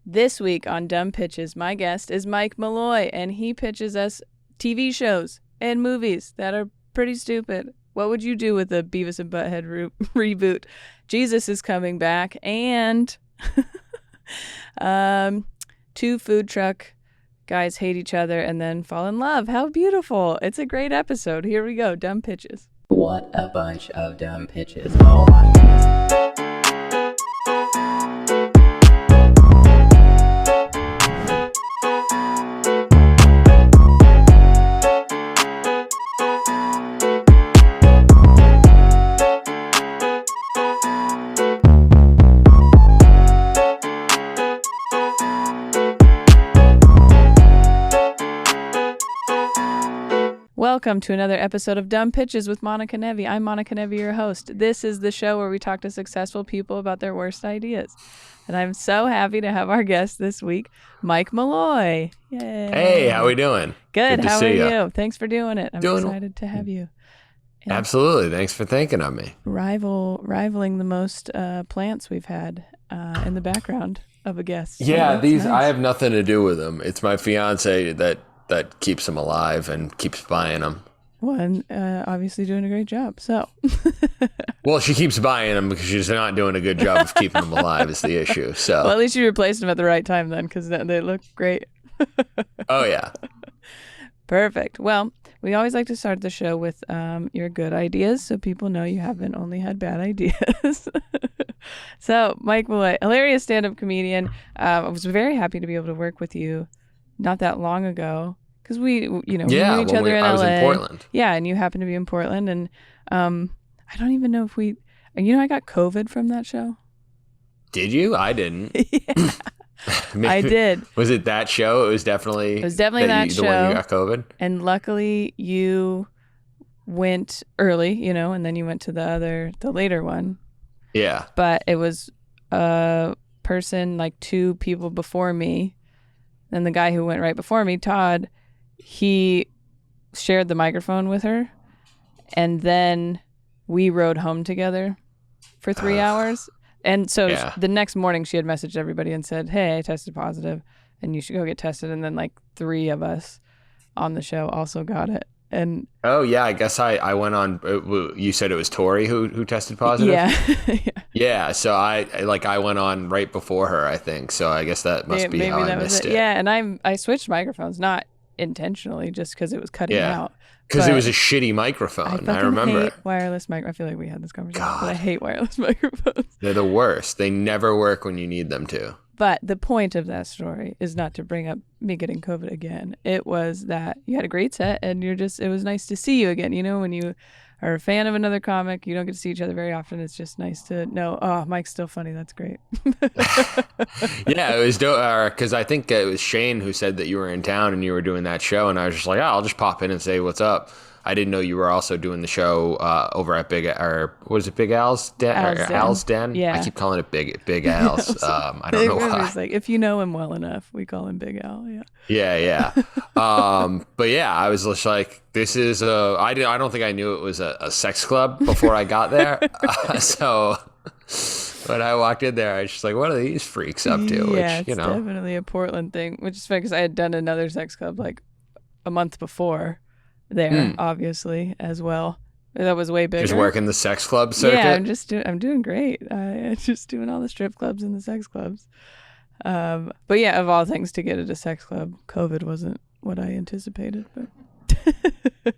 This week on Dumb Pitches, my guest is Mike Mulloy, and he pitches us TV shows and movies that are pretty stupid. What would you do with a Beavis and Butthead reboot? Jesus is coming back, and two food truck guys hate each other and then fall in love. How beautiful. It's a great episode. Here we go. Dumb Pitches. What a bunch of dumb pitches. Oh my God. Welcome to another episode of Dumb Pitches with Monica Nevi. I'm Monica Nevi, your host. This is the show where we talk to successful people about their worst ideas. And I'm so happy to have our guest this week, Mike Mulloy. Yay. Hey, how we doing? Good. To how see are ya. you? Thanks for doing it. I'm excited to have you. And Absolutely. Thanks for thinking of me. rivaling the most plants we've had in the background of a guest. Yeah, So these that's nice. I have nothing to do with them. It's my fiance that keeps them alive and keeps buying them. Well, and obviously doing a great job. So, Well, she keeps buying them because she's not doing a good job of keeping them alive is the issue. So, well, at least you replaced them at the right time then, because they look great. oh yeah. Perfect. Well, we always like to start the show with your good ideas, so people know you haven't only had bad ideas. So, Mike Mulloy, hilarious stand-up comedian. I was very happy to be able to work with you not that long ago because we knew each when other in LA. I was in Portland. Yeah, and you happened to be in Portland, and I don't even know if I got COVID from that show. Did you? I didn't. Yeah. I did. Was it that show? It was definitely that show. the one you got COVID. And luckily you went early, and then you went to the later one. Yeah. But it was a person, like two people before me. And the guy who went right before me, Todd, he shared the microphone with her. And then we rode home together for 3 hours. And so the next morning she had messaged everybody and said, hey, I tested positive and you should go get tested. And then like three of us on the show also got it. And oh yeah, I guess I went on. You said it was Tori who tested positive. Yeah. Yeah. So I went on right before her, I think. So I guess that must be how I missed it. Yeah, and I switched microphones, not intentionally, just because it was cutting out. Because it was a shitty microphone. I remember. Hate wireless I feel like we had this conversation, God. but I hate wireless microphones. They're the worst. They never work when you need them to. But the point of that story is not to bring up me getting COVID again. It was that you had a great set and it was nice to see you again. When you are a fan of another comic, you don't get to see each other very often. It's just nice to know, oh, Mike's still funny. That's great. Yeah, it was dope. Because I think it was Shane who said that you were in town and you were doing that show. And I was just like, I'll just pop in and say what's up. I didn't know you were also doing the show over at Big Al's Den? Al's Den? Yeah. I keep calling it Big Al's. I don't know why. It's like, if you know him well enough, we call him Big Al. Yeah. Yeah. But yeah, I was just like, this is I don't think I knew it was a sex club before I got there. So when I walked in there, I was just like, what are these freaks up to? Yeah, it's definitely a Portland thing, which is funny because I had done another sex club like a month before there, obviously, as well. That was way bigger. Just working the sex club circuit? Yeah, I'm doing great. I'm just doing all the strip clubs and the sex clubs. But yeah, of all things to get at a sex club, COVID wasn't what I anticipated. But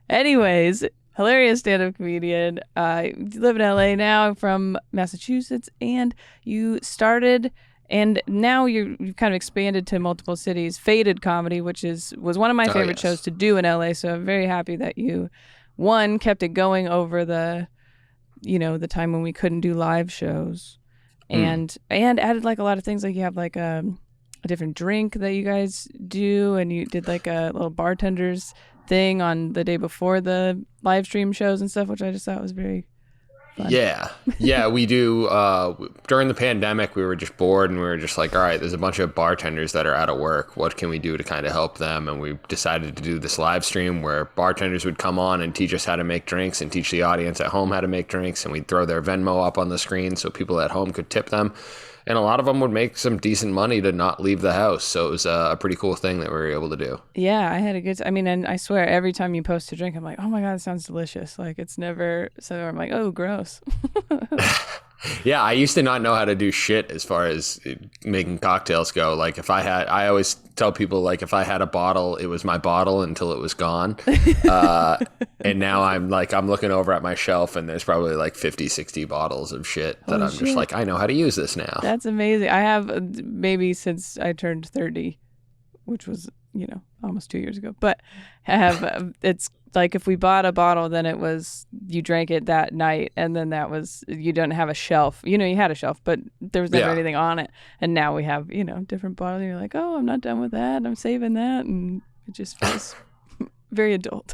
anyways, hilarious stand-up comedian. You live in LA now, from Massachusetts, and you started, and now you've kind of expanded to multiple cities. Faded Comedy, which was one of my favorite shows to do in LA. So I'm very happy that you, one, kept it going over the time when we couldn't do live shows, and added like a lot of things. Like you have like a different drink that you guys do, and you did like a little bartenders thing on the day before the live stream shows and stuff, which I just thought was very fun. Yeah, we do. During the pandemic, we were just bored and we were just like, all right, there's a bunch of bartenders that are out of work. What can we do to kind of help them? And we decided to do this live stream where bartenders would come on and teach us how to make drinks and teach the audience at home how to make drinks. And we'd throw their Venmo up on the screen so people at home could tip them. And a lot of them would make some decent money to not leave the house. So it was a pretty cool thing that we were able to do. Yeah, I had a good. I mean, and I swear, every time you post a drink, I'm like, oh my god, it sounds delicious. Like it's never. So I'm like, oh, gross. Yeah, I used to not know how to do shit as far as making cocktails go. Like I always tell people, like, if I had a bottle, it was my bottle until it was gone. And now I'm looking over at my shelf and there's probably like 50, 60 bottles of shit that I'm just like, I know how to use this now. That's amazing. I have maybe since I turned 30, which was, almost 2 years ago, but I have, it's like if we bought a bottle, then it was, you drank it that night. And then that was, you don't have a shelf, you had a shelf, but there was never anything on it. And now we have, different bottles. And you're like, oh, I'm not done with that. I'm saving that. And it just feels very adult.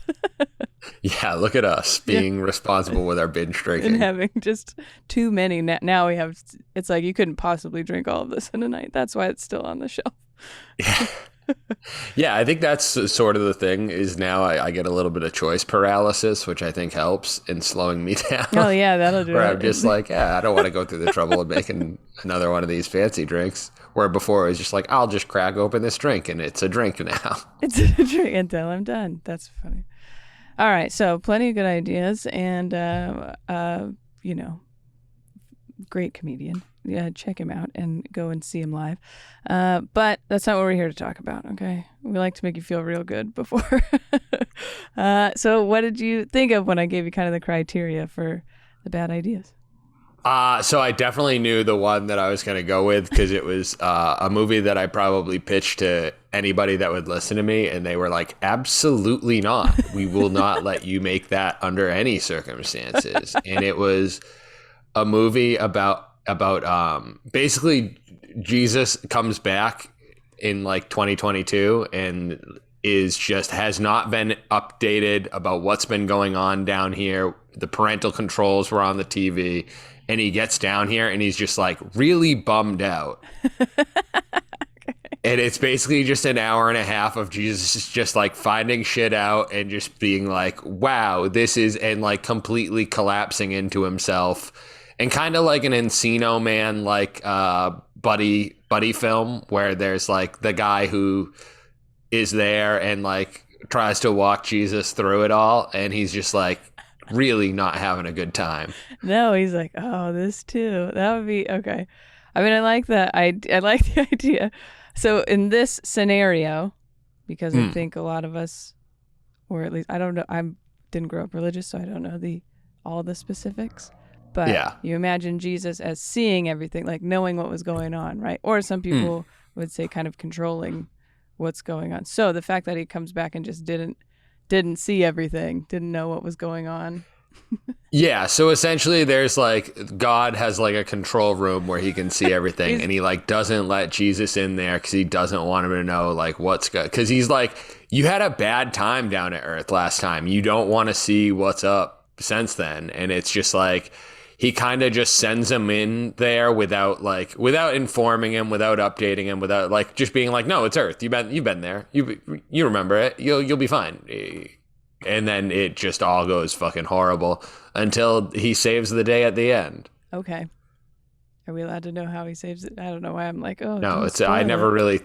Yeah, look at us being responsible with our binge drinking. And having just too many. Now we have, it's like you couldn't possibly drink all of this in a night. That's why it's still on the shelf. Yeah. Yeah, I think that's sort of the thing is now I get a little bit of choice paralysis, which I think helps in slowing me down. Oh, yeah, that'll do where it. I'm just like, I don't want to go through the trouble of making another one of these fancy drinks. Where before it was just like, I'll just crack open this drink and it's a drink now. It's a drink until I'm done. That's funny. All right, so plenty of good ideas and, great comedian. Yeah, check him out and go and see him live. But that's not what we're here to talk about, okay? We like to make you feel real good before. So what did you think of when I gave you kind of the criteria for the bad ideas? So I definitely knew the one that I was going to go with because it was a movie that I probably pitched to anybody that would listen to me. And they were like, absolutely not. We will not let you make that under any circumstances. And it was a movie about basically Jesus comes back in like 2022 and has not been updated about what's been going on down here. The parental controls were on the TV and he gets down here and he's just like really bummed out. And it's basically just an hour and a half of Jesus just like finding shit out and just being like, wow, this is, and like completely collapsing into himself. And kind of like an Encino Man, like buddy film where there's like the guy who is there and like tries to walk Jesus through it all. And he's just like really not having a good time. No, he's like, oh, this too. That would be okay. I mean, I like that. I like the idea. So in this scenario, because I think a lot of us, or at least I don't know, I didn't grow up religious, so I don't know all the specifics. But you imagine Jesus as seeing everything, like knowing what was going on, right? Or some people would say kind of controlling what's going on. So the fact that he comes back and just didn't see everything, didn't know what was going on. Yeah, so essentially there's like God has like a control room where he can see everything and he like doesn't let Jesus in there because he doesn't want him to know like what's good. Because he's like, you had a bad time down at Earth last time. You don't want to see what's up since then. And it's just like, he kind of just sends him in there without informing him, without updating him, without like just being like, no, it's Earth. You've been there. You remember it. You'll be fine. And then it just all goes fucking horrible until he saves the day at the end. Okay. Are we allowed to know how he saves it? I don't know why I'm like, oh. No, I never really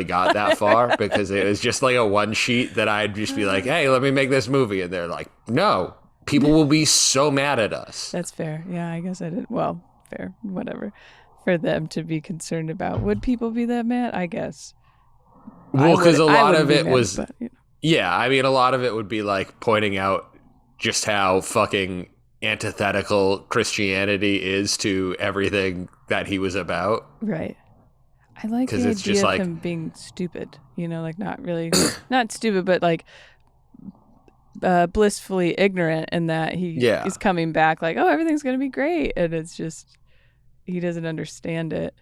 got that far because it was just like a one sheet that I'd just be like, hey, let me make this movie. And they're like, no. People will be so mad at us. That's fair. Yeah, I guess I did. Well, fair. Whatever. For them to be concerned about. Would people be that mad? I guess. Well, because a lot of it was... But, Yeah, I mean, a lot of it would be like pointing out just how fucking antithetical Christianity is to everything that he was about. Right. I like the idea of him being stupid. Like not really... not stupid, but like... blissfully ignorant in that he's coming back like, oh, everything's gonna be great, and it's just he doesn't understand it.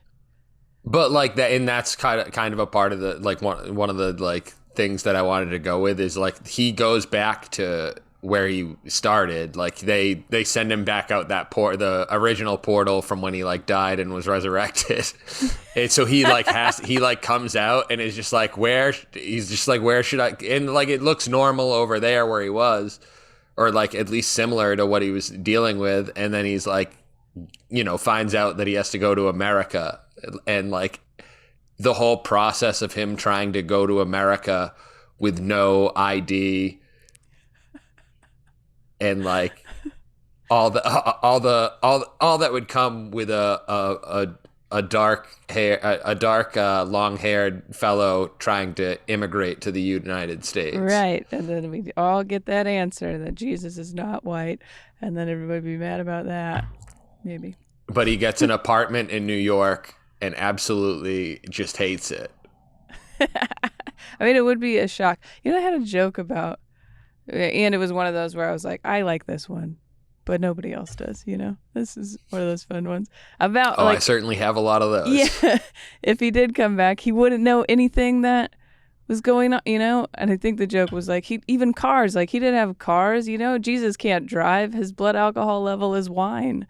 But like that, and that's kind of a part of the like one of the like things that I wanted to go with is like he goes back to where he started. Like they send him back out that the original portal from when he like died and was resurrected. And so he like comes out and is just like, where should I, and like it looks normal over there where he was, or like at least similar to what he was dealing with. And then he's like, finds out that he has to go to America, and like the whole process of him trying to go to America with no ID, and like all that would come with a dark long-haired fellow trying to immigrate to the United States. Right. And then we all get that answer that Jesus is not white, and then everybody be mad about that. Maybe. But he gets an apartment in New York and absolutely just hates it. I mean, it would be a shock. I had a joke about, and it was one of those where I was like, I like this one, but nobody else does, This is one of those fun ones. About, I certainly have a lot of those. Yeah. If he did come back, he wouldn't know anything that was going on, And I think the joke was like, even cars, like he didn't have cars, Jesus can't drive. His blood alcohol level is wine.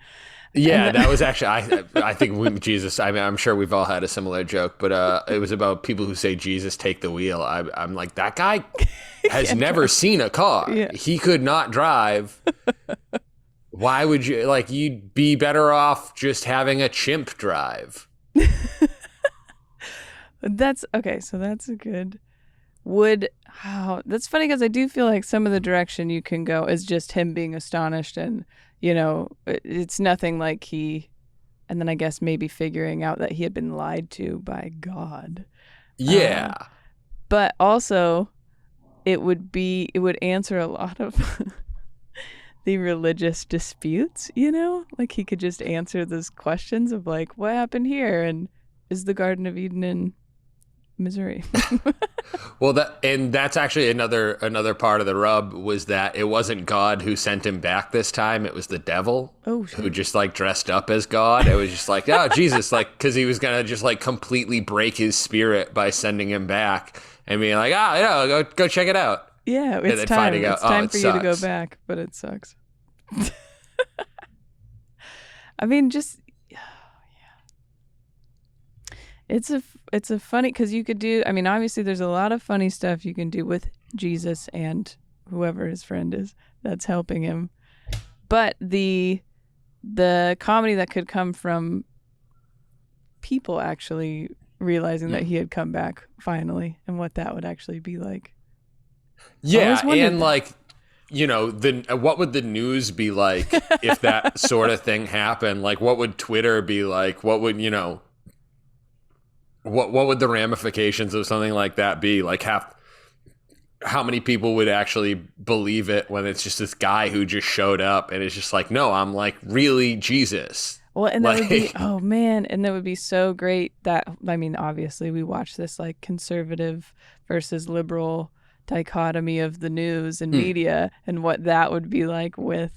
Yeah, that was actually, I think Jesus, I'm sure we've all had a similar joke, but it was about people who say, Jesus, take the wheel. I'm like, that guy has never seen a car. Yeah. He could not drive. Why would you, you'd be better off just having a chimp drive. That's, okay, so that's a good, that's funny because I do feel like some of the direction you can go is just him being astonished and, it's nothing like and then I guess maybe figuring out that he had been lied to by God. Yeah. But also it would answer a lot of the religious disputes, like he could just answer those questions of like, what happened here? And is the Garden of Eden in Missouri? Well, that's actually another part of the rub was that it wasn't God who sent him back this time. It was the devil who just dressed up as God. It was just like, oh, Jesus, because he was going to just completely break his spirit by sending him back and being like, go check it out. Yeah, it's time. It's time for you to go back, but it sucks. I mean, just it's a funny because you could do. I mean, obviously, there's a lot of funny stuff you can do with Jesus and whoever his friend is that's helping him, but the comedy that could come from people actually realizing that he had come back finally and what that would actually be like. Yeah, and what would the news be like if that sort of thing happened? Like, what would Twitter be like? What would what would the ramifications of something like that be? Like, how many people would actually believe it when it's just this guy who just showed up and is just like, no, I'm really Jesus. Well, and that would be, oh man, and that would be so great that, I mean, obviously we watch this conservative versus liberal dichotomy of the news and media and what that would be like with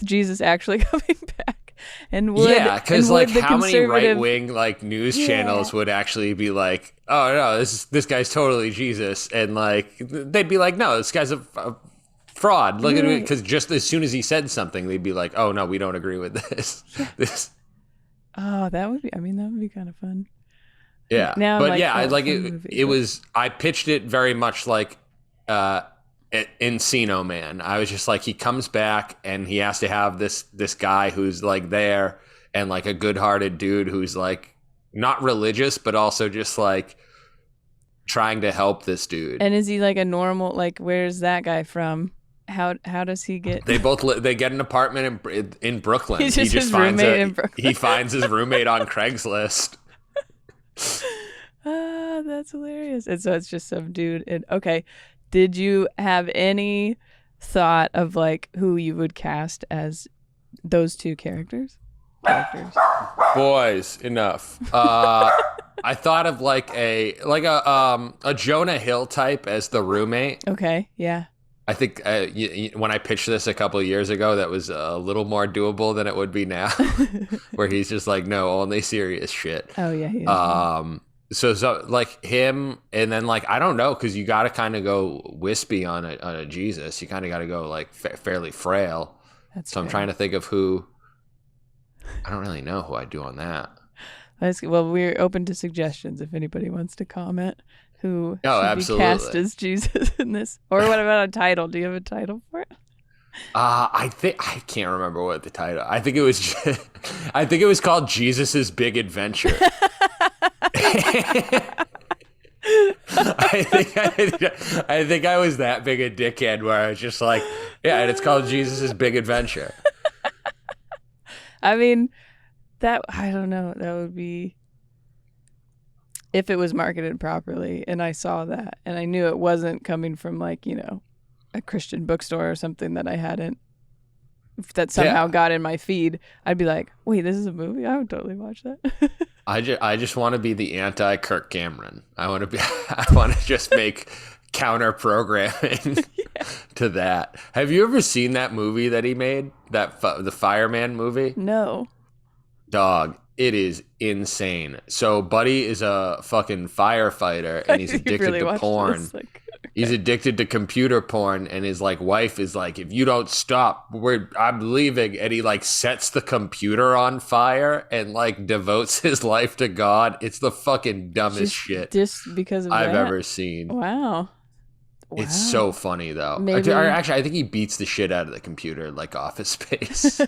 Jesus actually coming back. And because how many right-wing news channels would actually be like, oh no, this guy's totally Jesus, and they'd be like, no, this guy's a fraud. Look at it, because just as soon as he said something, they'd be like, oh no, we don't agree with this. Oh, that would be kind of fun. Yeah, now, but it was. I pitched it very much like Encino Man. I was just like, he comes back and he has to have this guy who's there and a good-hearted dude who's not religious but also just trying to help this dude. And is he a normal where's that guy from? How does he get? They get an apartment in Brooklyn. He's just his roommate in Brooklyn. He finds his roommate on Craigslist. That's hilarious. And so it's just some dude. And okay. Did you have any thought of who you would cast as those two characters? Boys, enough. I thought of a Jonah Hill type as the roommate. Okay, yeah. I think when I pitched this a couple of years ago, that was a little more doable than it would be now, where he's just no, only serious shit. Oh yeah. He is. So him, and then I don't know, because you got to kind of go wispy on a Jesus. You kind of got to go fairly frail. That's so fair. I'm trying to think of who. I don't really know who I'd do on that. Well, we're open to suggestions if anybody wants to comment who should absolutely. be cast as Jesus in this, or what about a title? Do you have a title for it? I can't remember what the title. I think it was I think it was called Jesus's Big Adventure. I think I was that big a dickhead where I was just like, yeah, and it's called Jesus's Big Adventure. I mean, I don't know. That would be if it was marketed properly and I saw that and I knew it wasn't coming from like, a Christian bookstore or something that somehow got in my feed. I'd be like, wait, this is a movie? I would totally watch that. I just want to be the anti Kirk Cameron. I want to just make counter programming to that. Have you ever seen that movie that he made? The Fireman movie? No. Dog, it is insane. So Buddy is a fucking firefighter and he's addicted to porn. He's addicted to computer porn, and his like wife is like, if you don't stop, I'm leaving. And he like sets the computer on fire and like devotes his life to God. It's the fucking dumbest shit just because of I've ever seen. Wow. It's so funny though. Maybe. Actually, I think he beats the shit out of the computer like Office Space.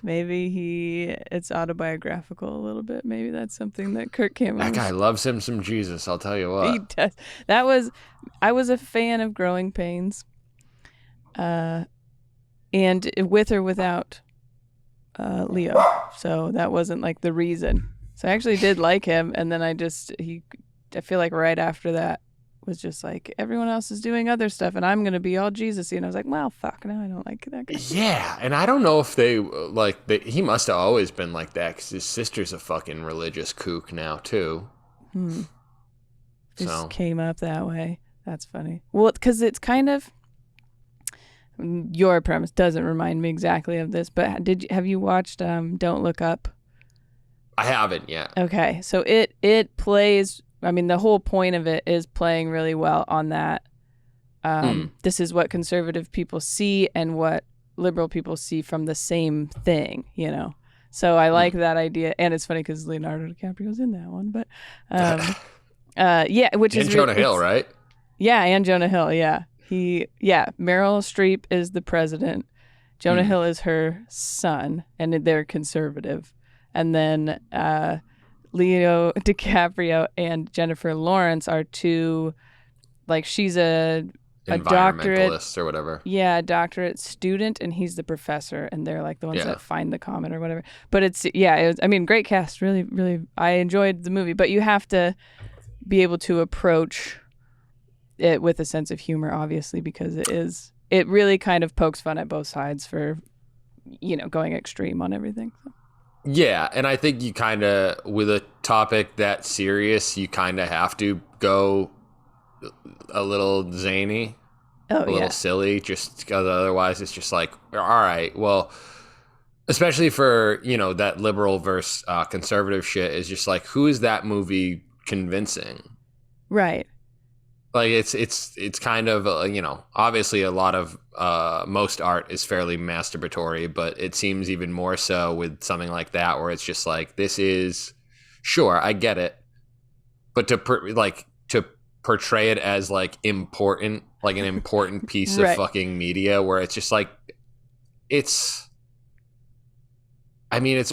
Maybe it's autobiographical a little bit. Maybe that's something that Kirk Cameron. That guy loves him some Jesus. I'll tell you what. He does. I was a fan of Growing Pains, and with or without Leo. So that wasn't like the reason. So I actually did like him, and then I feel like right after that was just like everyone else is doing other stuff and I'm gonna be all Jesus-y, and I was like, well, fuck, no, I don't like that guy. Yeah, and I don't know if he must have always been like that because his sister's a fucking religious kook now too. Just came up that way. That's funny. Well, because it's kind of your premise doesn't remind me exactly of this, but have you watched Don't Look Up? I haven't yet. Okay, so it plays. I mean, the whole point of it is playing really well on that. This is what conservative people see and what liberal people see from the same thing, So I like that idea. And it's funny because Leonardo DiCaprio's in that one. But which is Jonah Hill, right? Yeah, and Jonah Hill, yeah. Meryl Streep is the president. Jonah Hill is her son, and they're conservative. And then Leo DiCaprio and Jennifer Lawrence are two, like she's a doctorate or whatever. Yeah, a doctorate student, and he's the professor, and they're like the ones that find the comet or whatever. But it was great cast. Really, really, I enjoyed the movie. But you have to be able to approach it with a sense of humor, obviously, because it really kind of pokes fun at both sides for, going extreme on everything. So. Yeah, and I think you kind of, with a topic that serious, you kind of have to go a little zany, a little silly, just because otherwise it's just like, all right, well, especially for, that liberal versus conservative shit is just like, who is that movie convincing? Right. Like it's kind of obviously a lot of most art is fairly masturbatory, but it seems even more so with something like that where it's just like, this is sure, I get it, but to portray it as like important, like an important piece of fucking media where it's just like it's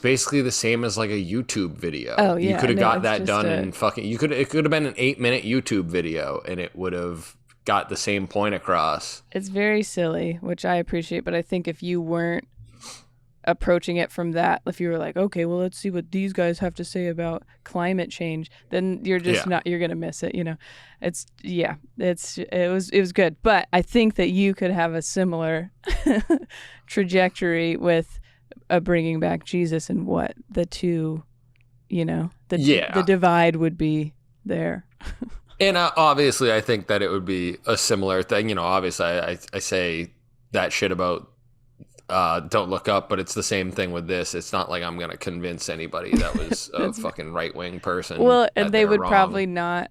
basically the same as like a YouTube video. Oh, yeah. You could have got that done in fucking... It could have been an 8-minute YouTube video, and it would have got the same point across. It's very silly, which I appreciate, but I think if you weren't approaching it from that, if you were like, okay, well, let's see what these guys have to say about climate change, then you're just not... You're going to miss it, It was good. But I think that you could have a similar trajectory with... bringing back Jesus and what the two, the divide would be there. And obviously, I think that it would be a similar thing. Obviously, I say that shit about Don't Look Up, but it's the same thing with this. It's not like I'm going to convince anybody that was a fucking right-wing person. Well, and they would probably not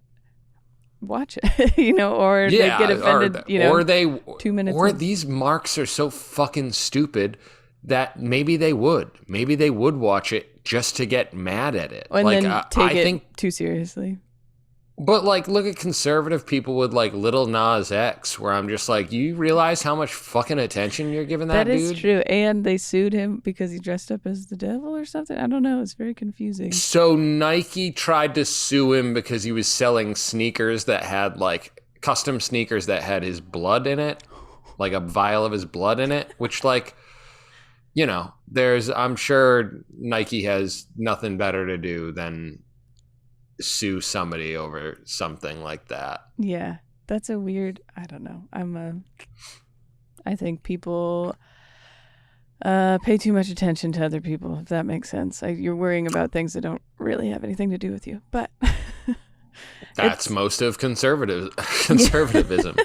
watch it, or they get offended, or they 2 minutes. Or these marks are so fucking stupid that maybe they would watch it just to get mad at it. And then take it too seriously. But like, look at conservative people with like Little Nas X, where I'm just like, you realize how much fucking attention you're giving that That is dude? true. And they sued him because he dressed up as the devil or something. I don't know. It's very confusing. So Nike tried to sue him because he was selling sneakers that had like custom sneakers that had his blood in it, like a vial of his blood in it, which like, I'm sure Nike has nothing better to do than sue somebody over something like that. Yeah. That's a weird, I don't know. I think people pay too much attention to other people, if that makes sense. You're worrying about things that don't really have anything to do with you. But that's most of conservatism.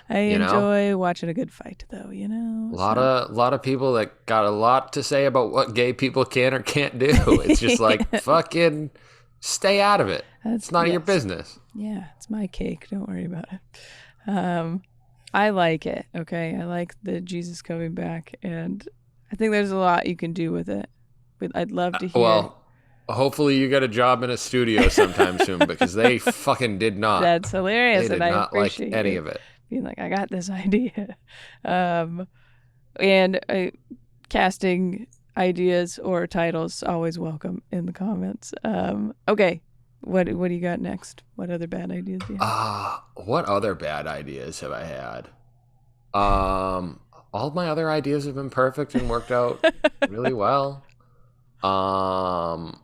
I enjoy watching a good fight, though. A lot of people that got a lot to say about what gay people can or can't do. It's just like fucking stay out of it. It's none of your business. Yeah, it's my cake. Don't worry about it. I like it. Okay, I like the Jesus coming back, and I think there's a lot you can do with it. But I'd love to hear. Well, hopefully you get a job in a studio sometime soon, because they fucking did not. That's hilarious, They did and I not appreciate like any of it. Being like, I got this idea, and casting ideas or titles always welcome in the comments. Okay, what do you got next? What other bad ideas do you have? What other bad ideas have I had? All of my other ideas have been perfect and worked out really well. I'm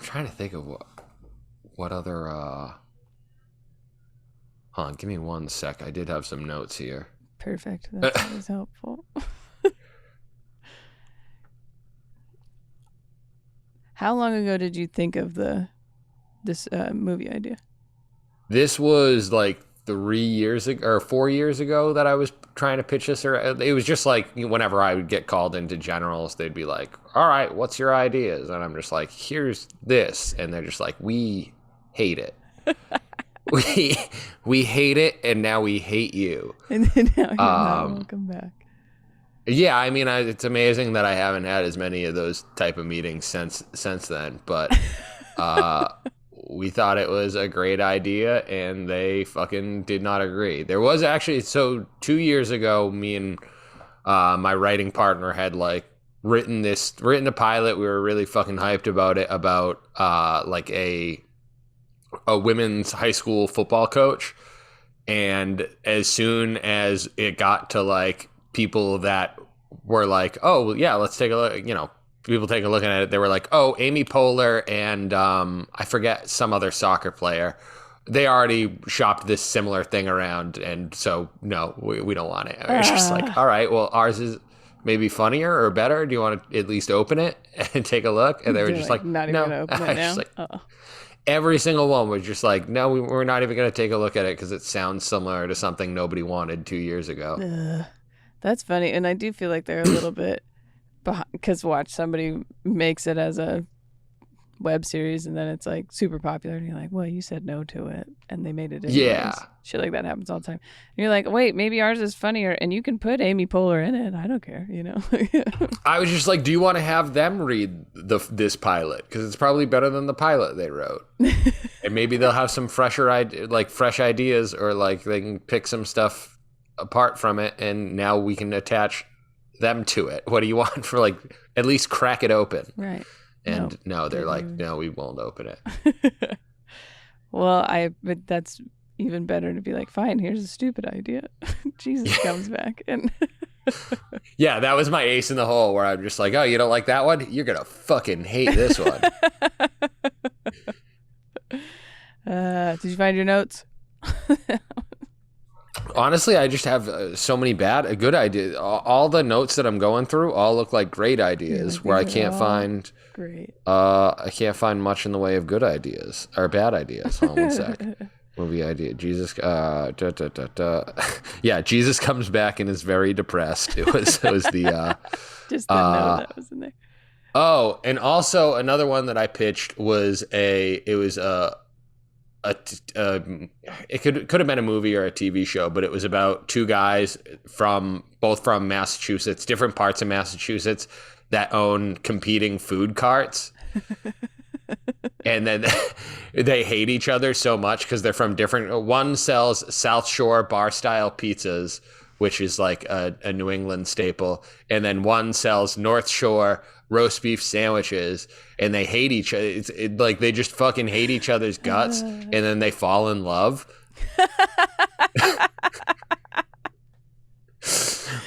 trying to think of what other give me one sec. I did have some notes here. Perfect. That's always helpful. How long ago did you think of this movie idea? This was like 3 years ago or 4 years ago that I was trying to pitch this. Or it was just like whenever I would get called into generals, they'd be like, "All right, what's your ideas?" And I'm just like, "Here's this," and they're just like, "We hate it." we hate it, and now we hate you. And then now you're not welcome back. Yeah, I mean, it's amazing that I haven't had as many of those type of meetings since then. But we thought it was a great idea, and they fucking did not agree. There was actually 2 years ago, me and my writing partner had like written a pilot. We were really fucking hyped about it, about like a women's high school football coach. And as soon as it got to like people that were like, "Oh, well, yeah, let's take a look," people take a look at it, they were like, "Oh, Amy Poehler and I forget some other soccer player. They already shopped this similar thing around, and so no, we don't want it." It's just like, all right, well, ours is maybe funnier or better. Do you want to at least open it and take a look? And they were just like, not even no. gonna open it now. Like, every single one was just like, no, we're not even going to take a look at it because it sounds similar to something nobody wanted 2 years ago. That's funny, and I do feel like they're a little bit behind, because somebody makes it as a web series, and then it's like super popular, and you're like, well, you said no to it, and they made it anyways. Yeah. Shit like that happens all the time. And you're like, wait, maybe ours is funnier, and you can put Amy Poehler in it. I don't care, I was just like, do you want to have them read this pilot? Because it's probably better than the pilot they wrote. And maybe they'll have some fresh ideas, or like they can pick some stuff apart from it, and now we can attach them to it. What do you want for like at least crack it open? Right. And no, they're like, no, we won't open it. Well, but that's even better to be like, fine, here's a stupid idea. Jesus comes back and yeah, that was my ace in the hole, where I'm just like, oh, you don't like that one? You're gonna fucking hate this one. Did you find your notes? Honestly, I just have so many good ideas. All the notes that I'm going through all look like great ideas, where I can't find great. I can't find much in the way of good ideas or bad ideas. Hold on one sec. Movie idea. Jesus. Yeah, Jesus comes back and is very depressed. It was the just didn't know that was in there. Oh, and also another one that I pitched was it could have been a movie or a TV show, but it was about two guys both from Massachusetts, different parts of Massachusetts, that own competing food carts. And then they hate each other so much because they're from different. One sells South Shore bar style pizzas, which is like a New England staple, and then one sells North Shore roast beef sandwiches, and they hate each other. Like they just fucking hate each other's guts, and then they fall in love.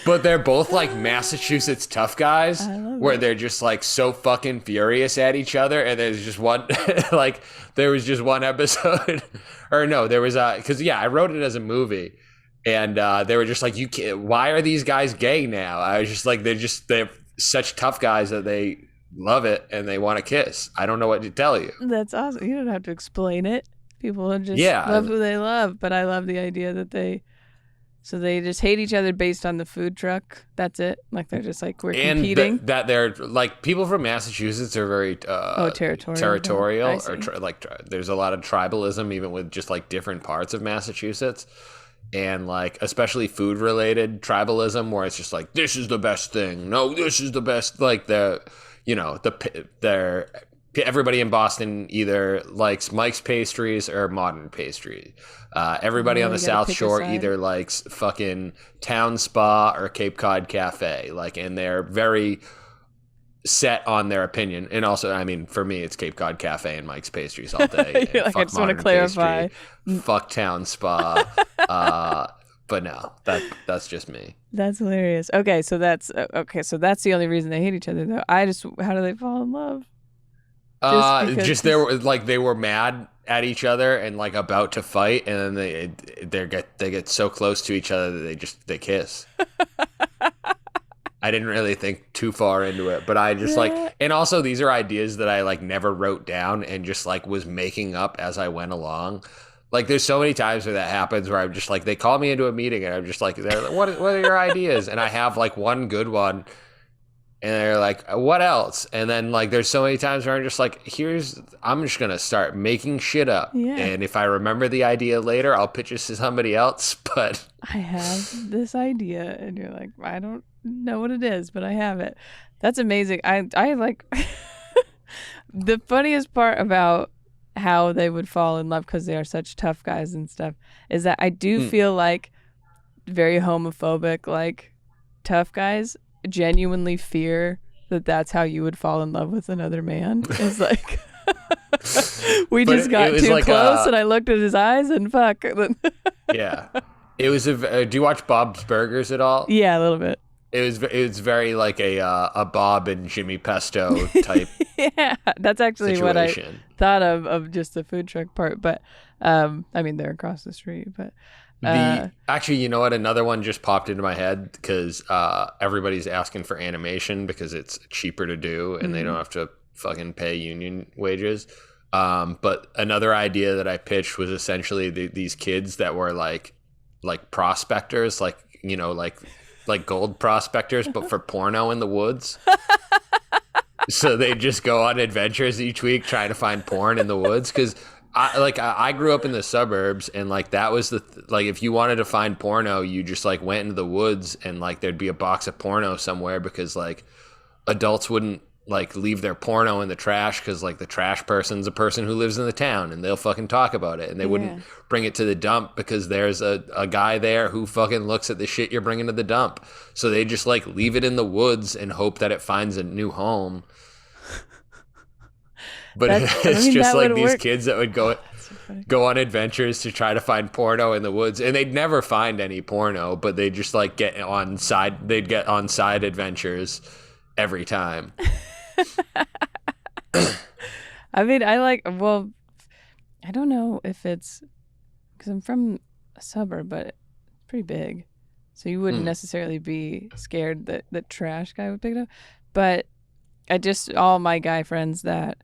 But they're both like Massachusetts tough guys, where they're just like so fucking furious at each other. And there's just one, like there was just one episode, or no, there was because I wrote it as a movie, and they were just like, you can't. Why are these guys gay now? I was just like, they're such tough guys that they love it and they want to kiss. I don't know what to tell you. That's awesome. You don't have to explain it. People just love who they love. But I love the idea that they just hate each other based on the food truck. That's it. Like they're just like, we're competing. And that they're like, people from Massachusetts are very territorial. There's a lot of tribalism, even with just like different parts of Massachusetts. And like, especially food related tribalism, where it's just like, this is the best thing. No, this is the best. Like everybody in Boston either likes Mike's pastries or modern pastry. Everybody on the South Shore either likes fucking Town Spa or Cape Cod Cafe. Like, and they're very set on their opinion. And also, I mean, for me, it's Cape Cod Cafe and Mike's pastries all day. Like, I just want to clarify. Fuck Town Spa. But no, that's just me. That's hilarious. Okay, so that's the only reason they hate each other, though. How do they fall in love? They were mad at each other and like about to fight, and then they get so close to each other that they kiss. I didn't really think too far into it, but I just and also these are ideas that I like never wrote down and just like was making up as I went along. Like there's so many times where that happens where I'm just like, they call me into a meeting and I'm just like, they're like, what are your ideas? And I have like one good one. And they're like, what else? And then like, there's so many times where I'm just like, I'm just going to start making shit up. Yeah. And if I remember the idea later, I'll pitch it to somebody else. But I have this idea, and you're like, I don't know what it is, but I have it. That's amazing. I like the funniest part about how they would fall in love, because they are such tough guys and stuff, is that I do feel like very homophobic, like tough guys genuinely fear that that's how you would fall in love with another man. It's like we just got too like close and I looked at his eyes and fuck. Yeah, it was do you watch Bob's Burgers at all? Yeah, a little bit. It was very like a Bob and Jimmy Pesto type. Yeah, that's actually situation. What I thought of just the food truck part. But I mean, they're across the street, but actually, you know what? Another one just popped into my head because everybody's asking for animation because it's cheaper to do and they don't have to fucking pay union wages. But another idea that I pitched was essentially these kids that were like prospectors, like, you know, like gold prospectors, but for porno in the woods. So they just go on adventures each week trying to find porn in the woods, because I grew up in the suburbs, and like that was like if you wanted to find porno, you just like went into the woods and like there'd be a box of porno somewhere, because like adults wouldn't like leave their porno in the trash, because like the trash person's a person who lives in the town and they'll fucking talk about it, and they wouldn't bring it to the dump because there's a guy there who fucking looks at the shit you're bringing to the dump. So they just like leave it in the woods and hope that it finds a new home. But it's just like these kids that would go on adventures to try to find porno in the woods, and they'd never find any porno, but they just like get on side adventures every time. I mean, I don't know if it's because I'm from a suburb, but it's pretty big, so you wouldn't necessarily be scared that the trash guy would pick it up. But all my guy friends that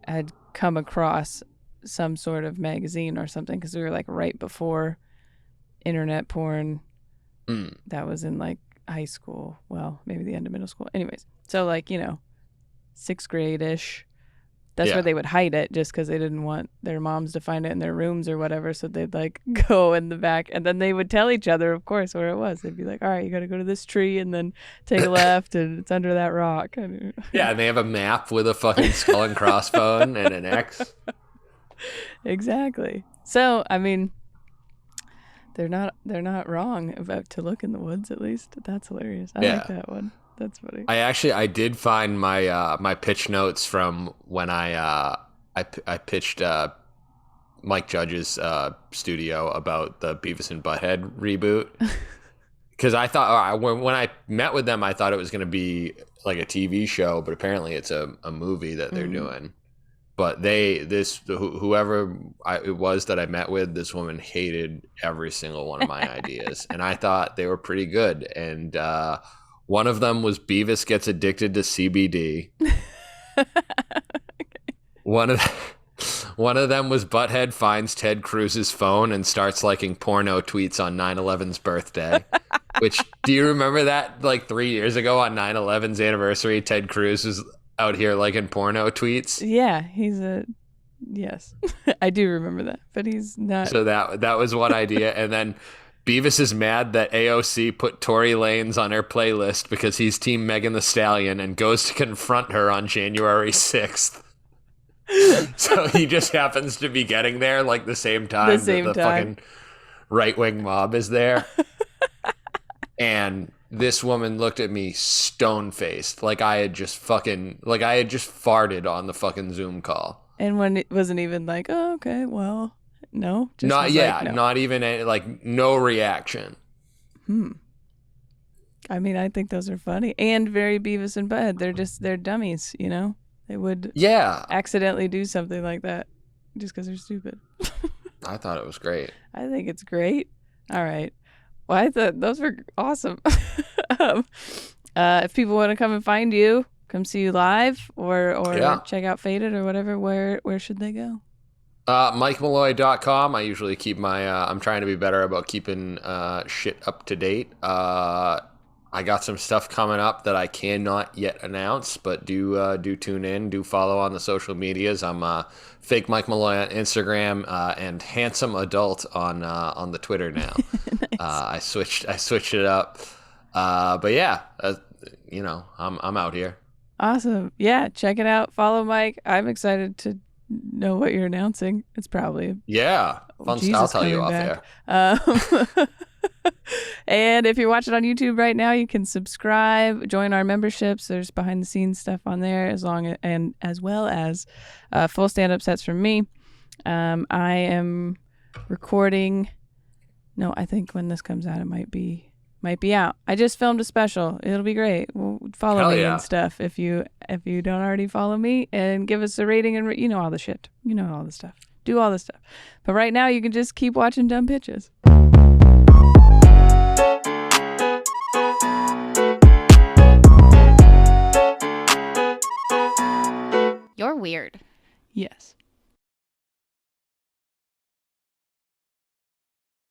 had come across some sort of magazine or something, because we were like right before internet porn. That was in like high school, well, maybe the end of middle school, anyways. So like, you know, 6th grade-ish, that's where they would hide it, just because they didn't want their moms to find it in their rooms or whatever. So they'd like go in the back, and then they would tell each other, of course, where it was. They'd be like, all right, you got to go to this tree and then take a left and it's under that rock. Yeah, and they have a map with a fucking skull and crossbone and an X. Exactly. So, I mean, they're not wrong about to look in the woods. At least that's hilarious. I like that one. That's funny. I did find my my pitch notes from when I pitched Mike Judge's studio about the Beavis and Butthead reboot. Because I thought when I met with them, I thought it was going to be like a TV show, but apparently it's a movie that they're doing. But whoever it was that I met with, this woman hated every single one of my ideas, and I thought they were pretty good. And one of them was Beavis gets addicted to CBD. One of them was Butthead finds Ted Cruz's phone and starts liking porno tweets on 9/11's birthday. Which, do you remember that like 3 years ago on 9/11's anniversary, Ted Cruz was out here liking porno tweets? Yeah, yes. I do remember that, but he's not. So that was one idea. And then Beavis is mad that AOC put Tory Lanez on her playlist because he's team Megan Thee Stallion and goes to confront her on January 6th. So he just happens to be getting there like the same time that the fucking right-wing mob is there. And this woman looked at me stone-faced like I had just farted on the fucking Zoom call. And when it wasn't even like, oh, okay, well, no. Just no. not even like no reaction. I mean, I think those are funny and very Beavis and Butthead. They're dummies, you know? They would accidentally do something like that just because they're stupid. I thought it was great. I think it's great. All right. Well, I thought those were awesome. If people want to come and find you, come see you live or check out Faded or whatever, where should they go? MikeMulloy.com. I usually keep my I'm trying to be better about keeping shit up to date. I got some stuff coming up that I cannot yet announce, but do tune in, do follow on the social medias. I'm fake Mike Mulloy on Instagram and handsome adult on the Twitter now. Nice. I switched it up, but yeah, I'm out here. Awesome. Yeah, check it out. Follow Mike. I'm excited to know what you're announcing. It's probably fun stuff. I'll tell you off air. And if you're watching on YouTube right now, you can subscribe, join our memberships. There's behind the scenes stuff on there as well as full stand-up sets from me. I am recording. No, I think when this comes out, it might be out. I just filmed a special. It'll be great. Follow me and stuff if you don't already follow me, and give us a rating and you know all the shit. You know all the stuff. Do all the stuff. But right now, you can just keep watching dumb pitches. You're weird. Yes.